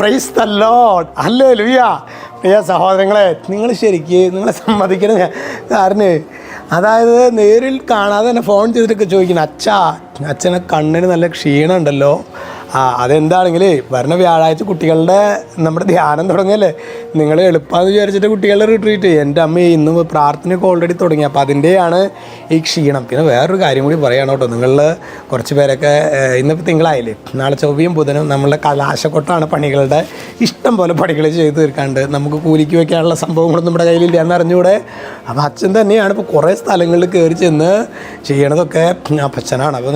Price the lord, hallelujah. പ്രിയ സഹോദരങ്ങളെ, നിങ്ങളെ സമ്മതിക്കണം. കാരണം അതായത് നേരിൽ കാണാതെ തന്നെ ഫോൺ ചെയ്തിട്ടൊക്കെ ചോദിക്കണം, അച്ഛനെ കണ്ണിന് നല്ല ക്ഷീണം ഉണ്ടല്ലോ. അതെന്താണെങ്കിൽ വരുന്ന വ്യാഴാഴ്ച കുട്ടികളുടെ നമ്മുടെ ധ്യാനം തുടങ്ങിയല്ലേ, നിങ്ങൾ എളുപ്പമെന്ന് വിചാരിച്ചിട്ട് കുട്ടികളുടെ റിട്രീറ്റ്. എൻ്റെ അമ്മ ഇന്നും പ്രാർത്ഥനയൊക്കെ ഓൾറെഡി തുടങ്ങി. അപ്പോൾ അതിൻ്റെയാണ് ഈ ക്ഷീണം. പിന്നെ വേറൊരു കാര്യം കൂടി പറയുകയാണ് കേട്ടോ. നിങ്ങളിൽ കുറച്ച് പേരൊക്കെ ഇന്നിപ്പോൾ തിങ്കളായില്ലേ, നാളെ ചൊവ്വയും ബുധനും നമ്മളുടെ കലാശക്കൊട്ടാണ് പണികളുടെ ഇഷ്ടം പോലെ പണികൾ ചെയ്ത് തീർക്കാണ്ട് നമുക്ക് കൂലിക്ക് വയ്ക്കാനുള്ള സംഭവങ്ങളൊന്നും നമ്മുടെ കയ്യിലില്ല എന്നറിഞ്ഞൂടെ. അപ്പോൾ അച്ഛൻ തന്നെയാണ് ഇപ്പോൾ കുറേ സ്ഥലങ്ങളിൽ കയറി ചെന്ന് ചെയ്യണതൊക്കെ അപ്പച്ചനാണ്. അപ്പോൾ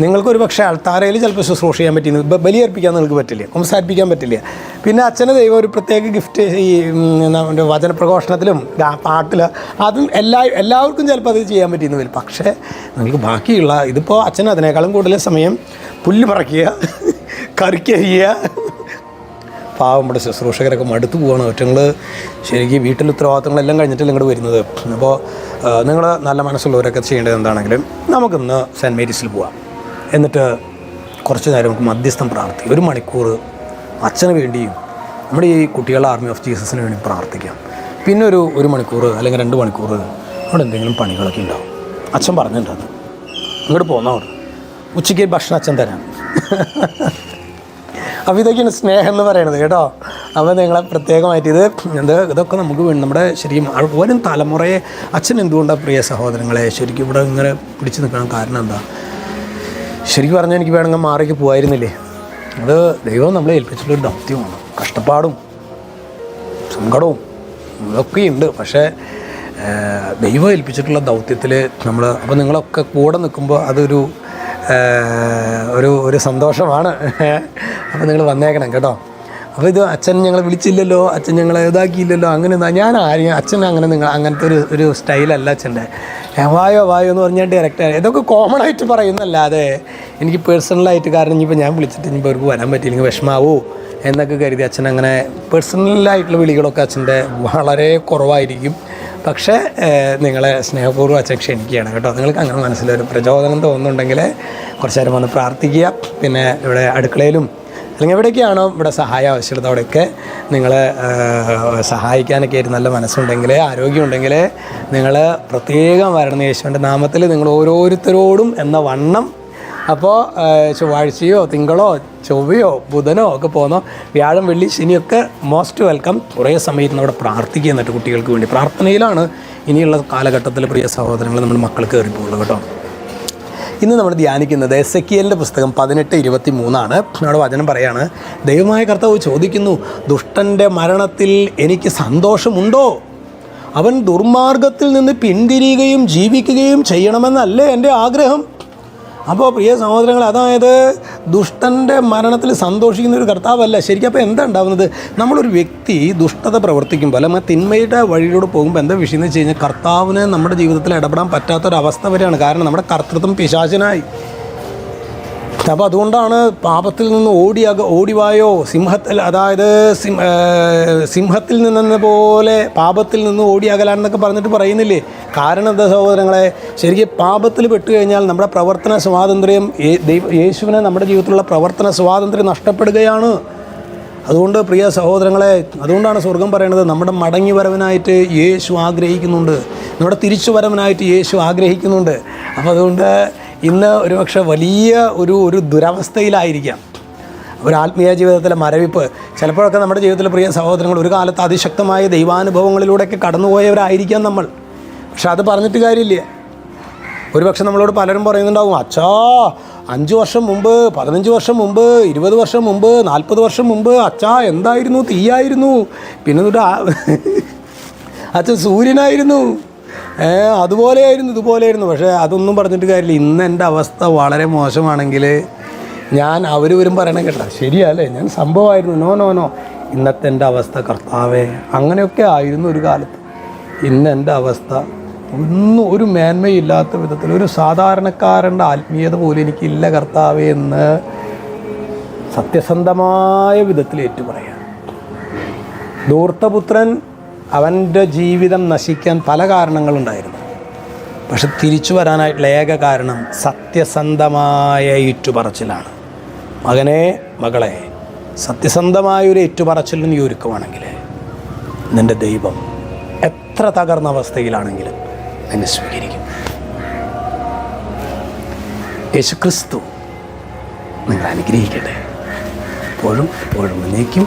നിങ്ങൾക്കൊരു പക്ഷേ അൾത്താരയിൽ ചിലപ്പോൾ ശുശ്രൂഷ ചെയ്യാൻ പറ്റുന്നത്, ബലിയർപ്പിക്കാൻ നിങ്ങൾക്ക് പറ്റില്ല, സംസാരിപ്പിക്കാൻ പറ്റില്ല. പിന്നെ അച്ഛന് ദൈവം ഒരു പ്രത്യേക ഗിഫ്റ്റ് ഈ നമ്മുടെ വചനപ്രഘോഷണത്തിലും പാട്ടിലും അതും എല്ലാവർക്കും ചിലപ്പോൾ അത് ചെയ്യാൻ പറ്റിയെന്ന് വരും. പക്ഷേ നിങ്ങൾക്ക് ബാക്കിയുള്ള ഇതിപ്പോൾ അച്ഛൻ അതിനേക്കാളും കൂടുതൽ സമയം പുല്ല് പറിക്കുക, കറിക്കരിയുക. പാവം നമ്മുടെ ശുശ്രൂഷകരൊക്കെ മടുത്തു പോകണം. ഒറ്റങ്ങൾ ശരിക്കും വീട്ടിൽ ഉത്തരവാദിത്തങ്ങളെല്ലാം കഴിഞ്ഞിട്ട് ഇങ്ങോട്ട് വരുന്നത്. അപ്പോൾ നിങ്ങൾ നല്ല മനസ്സുള്ളവരൊക്കെ ചെയ്യേണ്ടത് എന്താണെങ്കിലും നമുക്കിന്ന് സെൻറ്റ് മേരീസിൽ പോവാം. എന്നിട്ട് കുറച്ച് നേരം നമുക്ക് മധ്യസ്ഥം പ്രാർത്ഥിക്കും. 1 മണിക്കൂർ അച്ഛന് വേണ്ടിയും നമ്മുടെ ഈ കുട്ടികളുടെ ആർമി ഓഫ് ജീസസിന് വേണ്ടി പ്രാർത്ഥിക്കാം. പിന്നെ ഒരു മണിക്കൂർ അല്ലെങ്കിൽ 2 മണിക്കൂർ അവിടെ എന്തെങ്കിലും പണികളൊക്കെ ഉണ്ടാവും. അച്ഛൻ പറഞ്ഞിട്ടുണ്ട് ഇങ്ങോട്ട് പോന്നവിടെ ഉച്ചയ്ക്ക് ഭക്ഷണം അച്ഛൻ തരാം. അപ്പോൾ ഇതൊക്കെയാണ് സ്നേഹം എന്ന് പറയുന്നത് കേട്ടോ. അപ്പോൾ നിങ്ങളെ പ്രത്യേകമായിട്ട് ഇതൊക്കെ നമുക്ക് നമ്മുടെ ശരിക്കും വരും തലമുറയെ അച്ഛൻ എന്തുകൊണ്ടാണ് പ്രിയ സഹോദരങ്ങളെ ശരിക്കും ഇവിടെ ഇങ്ങനെ പിടിച്ചു നിൽക്കണം? കാരണം എന്താ, ശരിക്കും പറഞ്ഞാൽ എനിക്ക് വേണമെങ്കിൽ മാറിക്ക് പോകായിരുന്നില്ലേ. അത് ദൈവം നമ്മളെ ഏൽപ്പിച്ചിട്ടുള്ളൊരു ദൗത്യമാണ്. കഷ്ടപ്പാടും സങ്കടവും ഇതൊക്കെയുണ്ട്. പക്ഷേ ദൈവം ഏൽപ്പിച്ചിട്ടുള്ള ദൗത്യത്തിൽ അപ്പോൾ നിങ്ങളൊക്കെ കൂടെ നിൽക്കുമ്പോൾ അതൊരു ഒരു സന്തോഷമാണ്. അപ്പോൾ നിങ്ങൾ വന്നേക്കണം കേട്ടോ. അപ്പോൾ ഇത് അച്ഛൻ ഞങ്ങളെ വിളിച്ചില്ലല്ലോ, അച്ഛൻ ഞങ്ങളെ ഇതാക്കിയില്ലല്ലോ, അങ്ങനെ ഞാൻ അച്ഛൻ അങ്ങനത്തെ ഒരു സ്റ്റൈലല്ല അച്ഛൻ്റെ. വായോ എന്ന് പറഞ്ഞാൽ ഡയറക്റ്റ് ഇതൊക്കെ കോമൺ ആയിട്ട് പറയുന്നല്ലാതെ എനിക്ക് പേഴ്സണലായിട്ട്, കാരണം ഇനിയിപ്പോൾ ഞാൻ വിളിച്ചിട്ട് ഇനിയിപ്പോൾ അവർക്ക് വരാൻ പറ്റിയില്ലെങ്കിൽ വിഷമാവോ എന്നൊക്കെ കരുതി അച്ഛൻ അങ്ങനെ പേഴ്സണലായിട്ടുള്ള വിളികളൊക്കെ അച്ഛൻ്റെ വളരെ കുറവായിരിക്കും. പക്ഷേ നിങ്ങളെ സ്നേഹപൂർവ്വം അച്ഛൻ ക്ഷണിക്കുകയാണ് കേട്ടോ. നിങ്ങൾക്ക് അങ്ങനെ മനസ്സിലൊരു പ്രചോദനം തോന്നുന്നുണ്ടെങ്കിൽ കുറച്ച് നേരം വന്ന് പ്രാർത്ഥിക്കുക. പിന്നെ ഇവിടെ അടുക്കളയിലും അല്ലെങ്കിൽ എവിടേക്കാണോ ഇവിടെ സഹായം ആവശ്യമുള്ളത് അവിടെയൊക്കെ നിങ്ങൾ സഹായിക്കാനൊക്കെ ആയിട്ട് നല്ല മനസ്സുണ്ടെങ്കിൽ, ആരോഗ്യമുണ്ടെങ്കിൽ നിങ്ങൾ പ്രത്യേകം വരണം. യേശുവിൻ്റെ നാമത്തിൽ നിങ്ങൾ ഓരോരുത്തരോടും എന്ന വണ്ണം. അപ്പോൾ ചൊവ്വാഴ്ചയോ തിങ്കളോ ചൊവ്വയോ ബുധനോ ഒക്കെ പോകുന്നോ, വ്യാഴം വെള്ളി ശനിയൊക്കെ മോസ്റ്റ് വെൽക്കം. കുറേ സമയത്ത് അവിടെ പ്രാർത്ഥിക്കുക. എന്നിട്ട് കുട്ടികൾക്ക് വേണ്ടി പ്രാർത്ഥനയിലാണ് ഇനിയുള്ള കാലഘട്ടത്തിൽ പ്രിയ സഹോദരങ്ങൾ നമ്മൾ മക്കൾ കയറിപ്പോകുള്ളൂ കേട്ടോ. ഇന്ന് നമ്മൾ ധ്യാനിക്കുന്നത് എസെക്കിയേലിൻ്റെ പുസ്തകം 18:23 അവിടെ വചനം പറയാണ്, ദൈവമായ കർത്താവ് ചോദിക്കുന്നു, ദുഷ്ടൻ്റെ മരണത്തിൽ എനിക്ക് സന്തോഷമുണ്ടോ? അവൻ ദുർമാർഗത്തിൽ നിന്ന് പിന്തിരിയുകയും ജീവിക്കുകയും ചെയ്യണമെന്നല്ലേ എൻ്റെ ആഗ്രഹം. അപ്പോൾ പ്രിയ സഹോദരങ്ങൾ, അതായത് ദുഷ്ടൻ്റെ മരണത്തിൽ സന്തോഷിക്കുന്ന ഒരു കർത്താവല്ല ശരിക്കും. അപ്പോൾ എന്താ ഉണ്ടാകുന്നത്? നമ്മളൊരു വ്യക്തി ദുഷ്ടത പ്രവർത്തിക്കുമ്പോൾ അല്ലെങ്കിൽ തിന്മയുടെ വഴിയിലൂടെ പോകുമ്പോൾ എന്താ വിഷയം എന്ന് വെച്ച് കഴിഞ്ഞാൽ കർത്താവിന് നമ്മുടെ ജീവിതത്തിൽ ഇടപെടാൻ പറ്റാത്തൊരവസ്ഥ വരെയാണ്. കാരണം നമ്മുടെ കർത്തൃത്വം പിശാചനായി. അപ്പോൾ അതുകൊണ്ടാണ് പാപത്തിൽ നിന്ന് ഓടിവായോ സിംഹത്തിൽ, അതായത് സിംഹത്തിൽ നിന്നെന്ന പോലെ പാപത്തിൽ നിന്ന് ഓടിയകലാണെന്നൊക്കെ പറഞ്ഞിട്ട് പറയുന്നില്ലേ. കാരണം എന്താ സഹോദരങ്ങളെ, ശരിക്കും പാപത്തിൽ പെട്ടുകഴിഞ്ഞാൽ നമ്മുടെ പ്രവർത്തന സ്വാതന്ത്ര്യം, യേശുവിനെ നമ്മുടെ ജീവിതത്തിലുള്ള പ്രവർത്തന സ്വാതന്ത്ര്യം നഷ്ടപ്പെടുകയാണ്. അതുകൊണ്ട് പ്രിയ സഹോദരങ്ങളെ, അതുകൊണ്ടാണ് സ്വർഗം പറയുന്നത് നമ്മുടെ മടങ്ങി വരവനായിട്ട് യേശു ആഗ്രഹിക്കുന്നുണ്ട്, നമ്മുടെ തിരിച്ചു വരവനായിട്ട് യേശു ആഗ്രഹിക്കുന്നുണ്ട്. അപ്പോൾ അതുകൊണ്ട് ഇന്ന് ഒരുപക്ഷെ വലിയ ഒരു ദുരവസ്ഥയിലായിരിക്കാം, ഒരു ആത്മീയ ജീവിതത്തിലെ മരവിപ്പ്. ചിലപ്പോഴൊക്കെ നമ്മുടെ ജീവിതത്തിലെ പ്രിയ സഹോദരങ്ങൾ ഒരു കാലത്ത് അതിശക്തമായ ദൈവാനുഭവങ്ങളിലൂടെയൊക്കെ കടന്നുപോയവരായിരിക്കാം നമ്മൾ. പക്ഷെ അത് പറഞ്ഞിട്ട് കാര്യമില്ല. ഒരുപക്ഷെ നമ്മളോട് പലരും പറയുന്നുണ്ടാവും, അച്ഛാ 5 വർഷം മുമ്പ്, 15 വർഷം മുമ്പ്, 20 വർഷം മുമ്പ്, 40 വർഷം മുമ്പ് അച്ഛാ എന്തായിരുന്നു? തീയായിരുന്നു. പിന്നെ അച്ഛൻ സൂര്യനായിരുന്നു, അതുപോലെയായിരുന്നു, ഇതുപോലെയായിരുന്നു. പക്ഷേ അതൊന്നും പറഞ്ഞിട്ട് കാര്യമില്ല. ഇന്ന് എൻ്റെ അവസ്ഥ വളരെ മോശമാണെങ്കിൽ അവരും പറയണം കേട്ടോ, ശരിയല്ലേ, ഞാൻ സംഭവമായിരുന്നു. നോ ഇന്നത്തെ എൻ്റെ അവസ്ഥ കർത്താവേ, അങ്ങനെയൊക്കെ ആയിരുന്നു ഒരു കാലത്ത്. ഇന്ന് എൻ്റെ അവസ്ഥ ഒരു മേന്മയില്ലാത്ത വിധത്തിൽ, ഒരു സാധാരണക്കാരൻ്റെ ആത്മീയത പോലും എനിക്കില്ല കർത്താവേ എന്ന് സത്യസന്ധമായ വിധത്തിൽ ഏറ്റുപറയാം. ധൂർത്തപുത്രൻ, അവൻ്റെ ജീവിതം നശിക്കാൻ പല കാരണങ്ങളുണ്ടായിരുന്നു. പക്ഷെ തിരിച്ചു വരാനായിട്ടുള്ള ഏക കാരണം സത്യസന്ധമായ ഏറ്റുപറച്ചിലാണ്. മകനെ, മകളെ, സത്യസന്ധമായൊരു ഏറ്റുപറച്ചിലിന് നീ ഒരുക്കുവാണെങ്കിൽ നിൻ്റെ ദൈവം എത്ര തകർന്ന അവസ്ഥയിലാണെങ്കിലും നിന്നെ സ്വീകരിക്കും. യേശുക്രിസ്തു നിങ്ങളെ അനുഗ്രഹിക്കട്ടെ. എപ്പോഴും എന്നേക്കും.